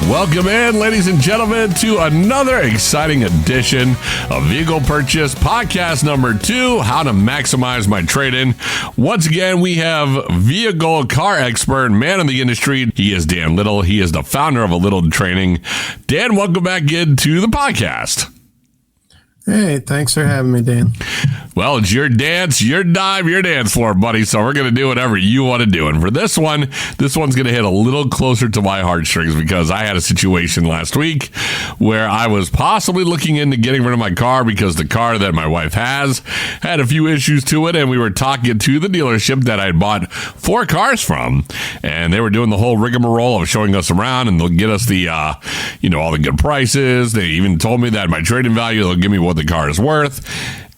Welcome in, ladies and gentlemen, to another exciting edition of Vehicle Purchase Podcast number 2, How to Maximize My Trade-In. Once again, we have vehicle car expert, man in the industry. He is Dan Little. He is the founder of A Little Training. Dan, welcome back into the podcast. Hey, thanks for having me, Dan. Well, it's your dance, your dive, your dance floor, buddy. So we're going to do whatever you want to do. And for this one's going to hit a little closer to my heartstrings because I had a situation last week where I was possibly looking into getting rid of my car because the car that my wife has had a few issues to it. And we were talking to the dealership that I had bought 4 cars from. And they were doing the whole rigmarole of showing us around, and they'll get us the, all the good prices. They even told me that my trade-in value, they'll give me what the car is worth.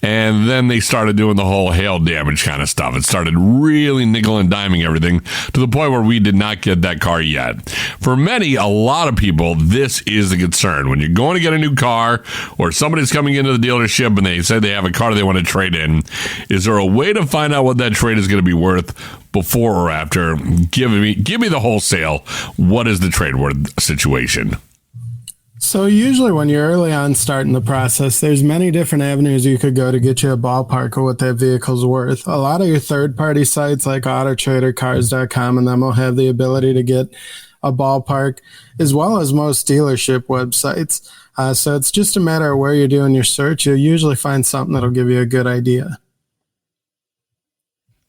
And then they started doing the whole hail damage kind of stuff. It started really nickel and diming everything to the point where we did not get that car yet. For many, a lot of people, this is the concern. When you're going to get a new car or somebody's coming into the dealership and they say they have a car they want to trade in, is there a way to find out what that trade is going to be worth before or after? Give me the wholesale. What is the trade worth situation? So usually when you're early on starting the process, there's many different avenues you could go to get you a ballpark of what that vehicle's worth. A lot of your third-party sites like AutoTrader, Cars.com, and them will have the ability to get a ballpark, as well as most dealership websites. So it's just a matter of where you're doing your search. You'll usually find something that'll give you a good idea.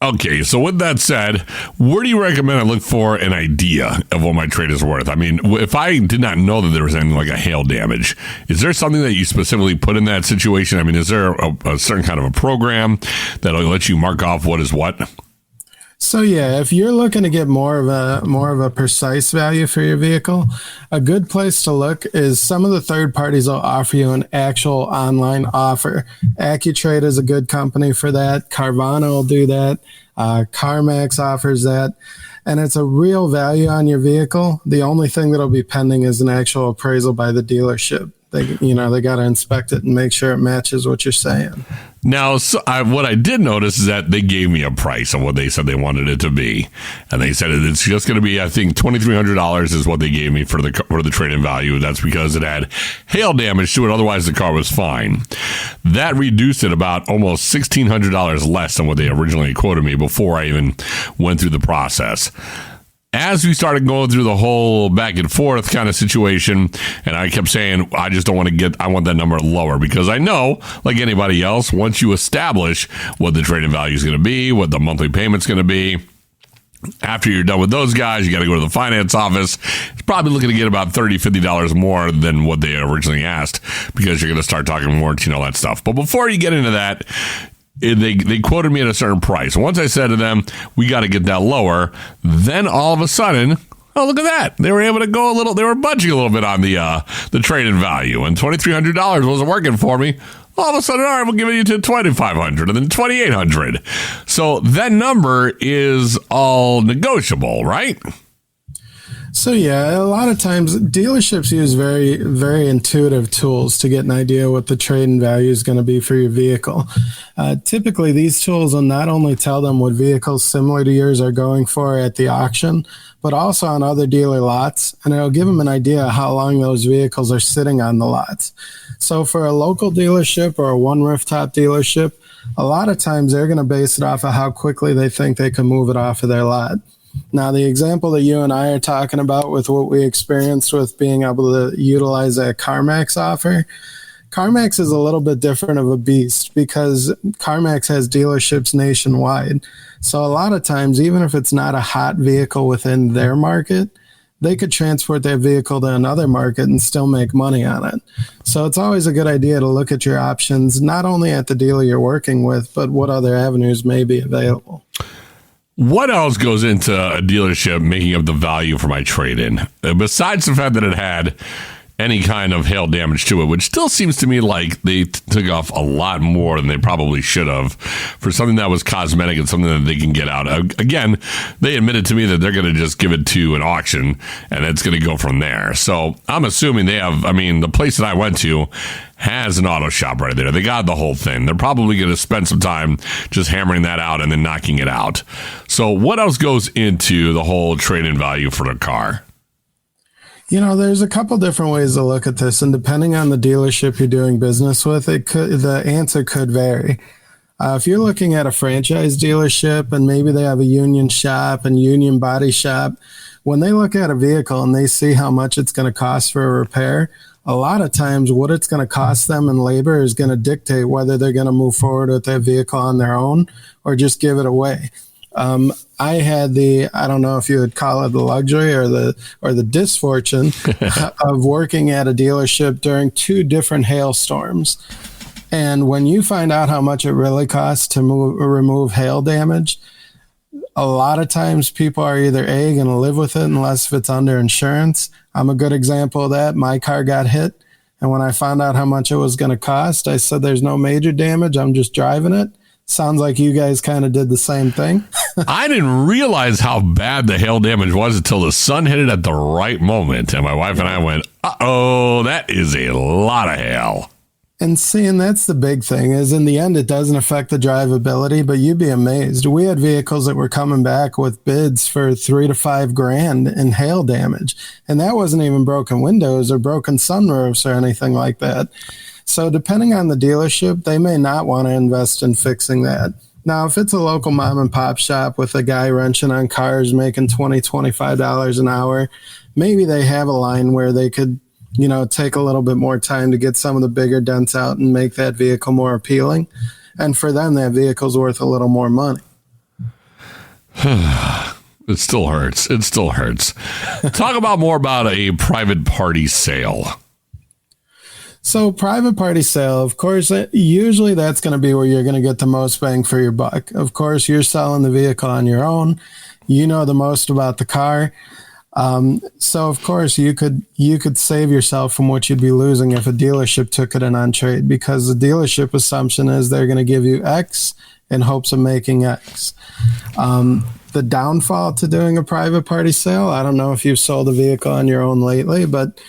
Okay, so with that said, where do you recommend I look for an idea of what my trade is worth? I mean, if I did not know that there was anything like a hail damage, is there something that you specifically put in that situation? I mean, is there a certain kind of a program that'll let you mark off what is what? So yeah, if you're looking to get more of a precise value for your vehicle, a good place to look is some of the third parties will offer you an actual online offer. AccuTrade is a good company for that. Carvana will do that. CarMax offers that. And it's a real value on your vehicle. The only thing that'll be pending is an actual appraisal by the dealership. They got to inspect it and make sure it matches what you're saying. Now, what I did notice is that they gave me a price on what they said they wanted it to be. And they said it's just going to be, I think, $2,300 is what they gave me for the trade-in value. That's because it had hail damage to it. Otherwise, the car was fine. That reduced it about almost $1,600 less than what they originally quoted me before I even went through the process. As we started going through the whole back and forth kind of situation, and I kept saying, I want that number lower, because I know, like anybody else, once you establish what the trade-in value is going to be, what the monthly payment's going to be, after you're done with those guys, you got to go to the finance office. It's probably looking to get about $30, $50 more than what they originally asked, because you're going to start talking warranty and all that stuff. But before you get into that, they quoted me at a certain price. Once I said to them, we got to get that lower, then all of a sudden, oh, look at that. They were able to go they were budging a little bit on the trade-in value, and $2,300 wasn't working for me. All of a sudden, all right, we'll give it to $2,500 and then $2,800. So that number is all negotiable, right? So yeah, a lot of times dealerships use very, very intuitive tools to get an idea what the trade-in value is going to be for your vehicle. Typically, these tools will not only tell them what vehicles similar to yours are going for at the auction, but also on other dealer lots, and it'll give them an idea how long those vehicles are sitting on the lots. So for a local dealership or a one rooftop dealership, a lot of times they're going to base it off of how quickly they think they can move it off of their lot. Now, the example that you and I are talking about with what we experienced with being able to utilize a CarMax offer, CarMax is a little bit different of a beast because CarMax has dealerships nationwide. So a lot of times, even if it's not a hot vehicle within their market, they could transport their vehicle to another market and still make money on it. So it's always a good idea to look at your options, not only at the dealer you're working with, but what other avenues may be available. What else goes into a dealership making up the value for my trade-in? Besides the fact that it had any kind of hail damage to it, which still seems to me like they took off a lot more than they probably should have for something that was cosmetic and something that they can get out. Again, they admitted to me that they're going to just give it to an auction and it's going to go from there. So I'm assuming they have, the place that I went to has an auto shop right there. They got the whole thing. They're probably going to spend some time just hammering that out and then knocking it out. So what else goes into the whole trade-in value for the car? There's a couple different ways to look at this, and depending on the dealership you're doing business with, the answer could vary. If you're looking at a franchise dealership and maybe they have a union shop and union body shop, when they look at a vehicle and they see how much it's going to cost for a repair, a lot of times what it's going to cost them in labor is going to dictate whether they're going to move forward with that vehicle on their own or just give it away. I had I don't know if you would call it the luxury or the misfortune of working at a dealership during 2 different hailstorms. And when you find out how much it really costs to remove hail damage, a lot of times people are either going to live with it unless if it's under insurance. I'm a good example of that. My car got hit, and when I found out how much it was going to cost, I said there's no major damage. I'm just driving it. Sounds like you guys kind of did the same thing. I didn't realize how bad the hail damage was until the sun hit it at the right moment. And my wife and I went, uh-oh, that is a lot of hail. And that's the big thing is in the end, it doesn't affect the drivability, but you'd be amazed. We had vehicles that were coming back with bids for $3,000 to $5,000 in hail damage. And that wasn't even broken windows or broken sunroofs or anything like that. So depending on the dealership, they may not want to invest in fixing that. Now, if it's a local mom and pop shop with a guy wrenching on cars making $20, $25 an hour, maybe they have a line where they could take a little bit more time to get some of the bigger dents out and make that vehicle more appealing. And for them, that vehicle's worth a little more money. It still hurts. Talk about more about a private party sale. So private party sale, of course, usually that's going to be where you're going to get the most bang for your buck. Of course, you're selling the vehicle on your own. You know the most about the car. So of course you could save yourself from what you'd be losing if a dealership took it in on trade, because the dealership assumption is they're going to give you X in hopes of making X. The downfall to doing a private party sale, I don't know if you've sold a vehicle on your own lately, but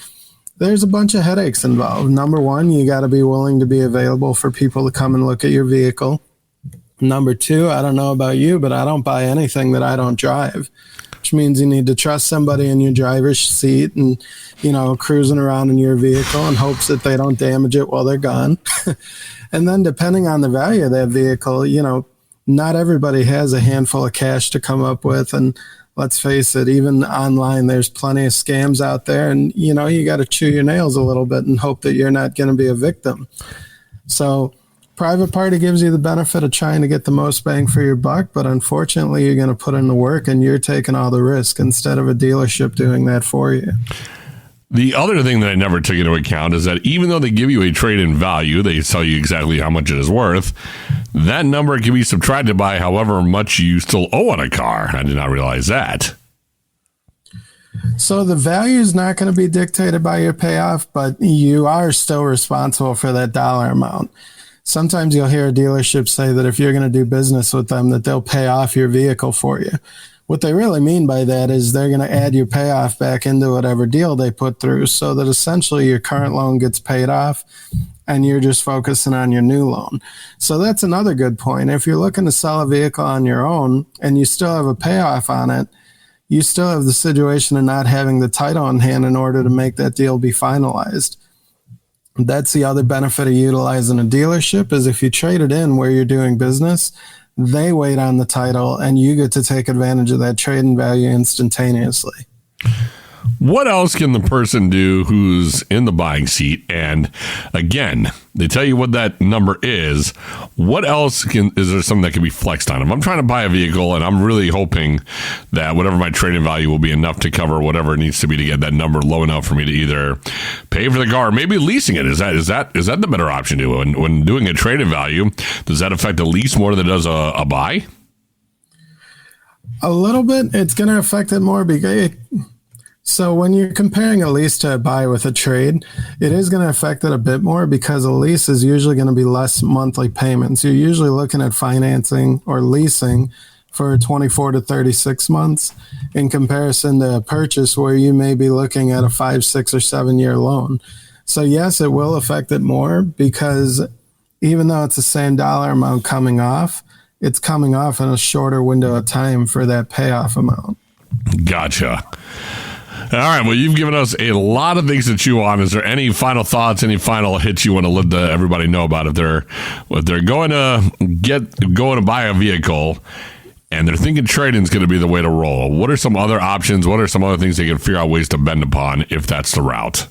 there's a bunch of headaches involved. Number one, you got to be willing to be available for people to come and look at your vehicle. Number two, I don't know about you, but I don't buy anything that I don't drive, which means you need to trust somebody in your driver's seat and, cruising around in your vehicle in hopes that they don't damage it while they're gone. And then depending on the value of that vehicle, not everybody has a handful of cash to come up with. And let's face it, even online, there's plenty of scams out there, and, you got to chew your nails a little bit and hope that you're not going to be a victim. So private party gives you the benefit of trying to get the most bang for your buck, but unfortunately, you're going to put in the work and you're taking all the risk instead of a dealership doing that for you. The other thing that I never took into account is that even though they give you a trade-in value, they tell you exactly how much it is worth, that number can be subtracted by however much you still owe on a car. I did not realize that. So the value is not going to be dictated by your payoff, but you are still responsible for that dollar amount. Sometimes you'll hear a dealership say that if you're going to do business with them, that they'll pay off your vehicle for you. What they really mean by that is they're going to add your payoff back into whatever deal they put through, so that essentially your current loan gets paid off and you're just focusing on your new loan. So that's another good point. If you're looking to sell a vehicle on your own and you still have a payoff on it, you still have the situation of not having the title in hand in order to make that deal be finalized. That's the other benefit of utilizing a dealership, is if you trade it in where you're doing business, they wait on the title and you get to take advantage of that trade-in value instantaneously. What else can the person do who's in the buying seat? And again, they tell you what that number is. What else is there something that can be flexed on? If I'm trying to buy a vehicle and I'm really hoping that whatever my trade-in value will be enough to cover whatever it needs to be to get that number low enough for me to either pay for the car or maybe leasing it. Is that the better option to do? When doing a trade-in value, does that affect a lease more than it does a buy? A little bit. It's going to affect it more because so when you're comparing a lease to a buy with a trade, it is going to affect it a bit more because a lease is usually going to be less monthly payments. You're usually looking at financing or leasing for 24 to 36 months in comparison to a purchase where you may be looking at a 5, 6, or 7 year loan. So yes, it will affect it more because even though it's the same dollar amount coming off, it's coming off in a shorter window of time for that payoff amount. Gotcha. All right. Well, you've given us a lot of things to chew on. Is there any final thoughts, any final hits you want to let everybody know about if they're going to buy a vehicle and they're thinking trading is going to be the way to roll? What are some other options? What are some other things they can figure out ways to bend upon if that's the route?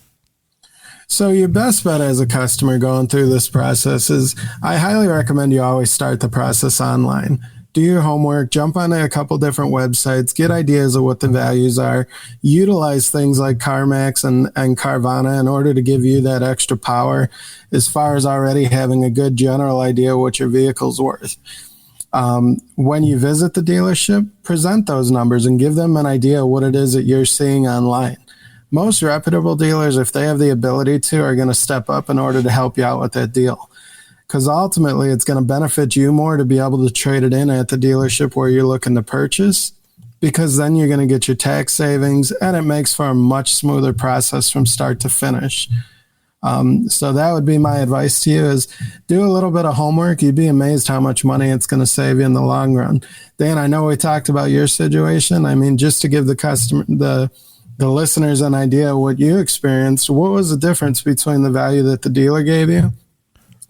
So your best bet as a customer going through this process is I highly recommend you always start the process online. Do your homework, jump on a couple different websites, get ideas of what the values are, utilize things like CarMax and Carvana in order to give you that extra power as far as already having a good general idea what your vehicle's worth. When you visit the dealership, present those numbers and give them an idea of what it is that you're seeing online. Most reputable dealers, if they have the ability to, are going to step up in order to help you out with that deal. Because ultimately, it's going to benefit you more to be able to trade it in at the dealership where you're looking to purchase, because then you're going to get your tax savings, and it makes for a much smoother process from start to finish. So that would be my advice to you is do a little bit of homework. You'd be amazed how much money it's going to save you in the long run. Dan, I know we talked about your situation. I mean, just to give the customer, the listeners an idea of what you experienced, what was the difference between the value that the dealer gave you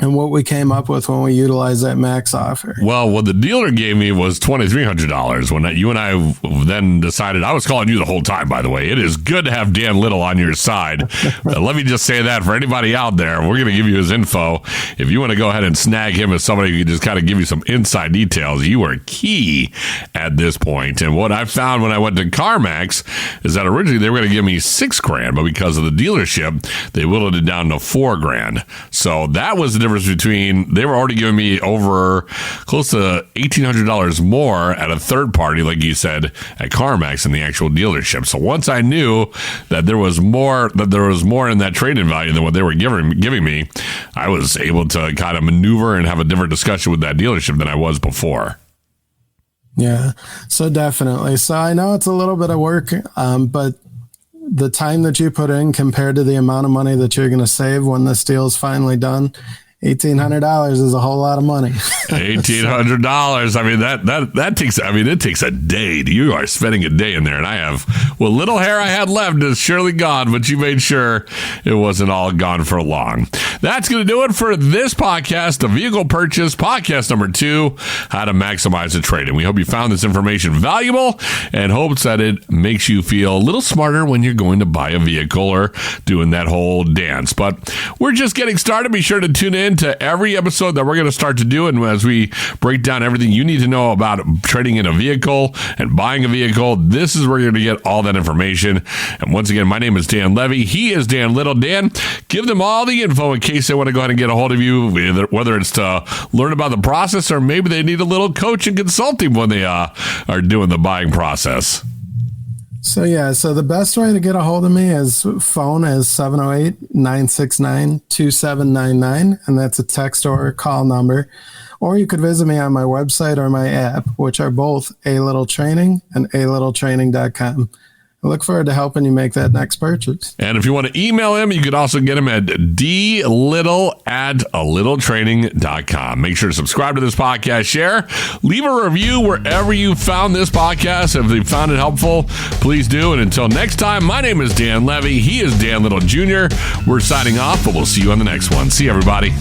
and what we came up with when we utilized that max offer? Well, what the dealer gave me was $2,300. When you and I then decided, I was calling you the whole time, by the way. It is good to have Dan Little on your side. Let me just say that for anybody out there, we're going to give you his info. If you want to go ahead and snag him as somebody who can just kind of give you some inside details, you are key at this point. And what I found when I went to CarMax is that originally they were going to give me $6,000, but because of the dealership, they whittled it down to $4,000. So that was the difference between, they were already giving me over close to $1,800 more at a third party, like you said, at CarMax in the actual dealership. So once I knew that there was more in that trade-in value than what they were giving me, I was able to kind of maneuver and have a different discussion with that dealership than I was before. Yeah, so definitely. So I know it's a little bit of work, but the time that you put in compared to the amount of money that you're going to save when this deal is finally done, $1,800 is a whole lot of money. $1,800. I mean, that takes, it takes a day. You are spending a day in there. And I have, what little hair I had left is surely gone, but you made sure it wasn't all gone for long. That's going to do it for this podcast, the Vehicle Purchase Podcast number 2, How to Maximize a Trade. And we hope you found this information valuable and hopes that it makes you feel a little smarter when you're going to buy a vehicle or doing that whole dance. But we're just getting started. Be sure to tune in to every episode that we're going to start to do, and as we break down everything you need to know about trading in a vehicle and buying a vehicle, this is where you're going to get all that information. And once again, my name is Dan Levy. He is Dan Little. Dan, give them all the info in case they want to go ahead and get a hold of you, whether it's to learn about the process or maybe they need a little coach and consulting when they are doing the buying process. So the best way to get a hold of me is phone is 708-969-2799, and that's a text or a call number. Or you could visit me on my website or my app, which are both A Little Training and alittletraining.com. I look forward to helping you make that next purchase. And if you want to email him, you could also get him at dlittle@alittletraining.com. Make sure to subscribe to this podcast, share, leave a review wherever you found this podcast. If you found it helpful, please do. And until next time, my name is Dan Levy. He is Dan Little Jr. We're signing off, but we'll see you on the next one. See you, everybody.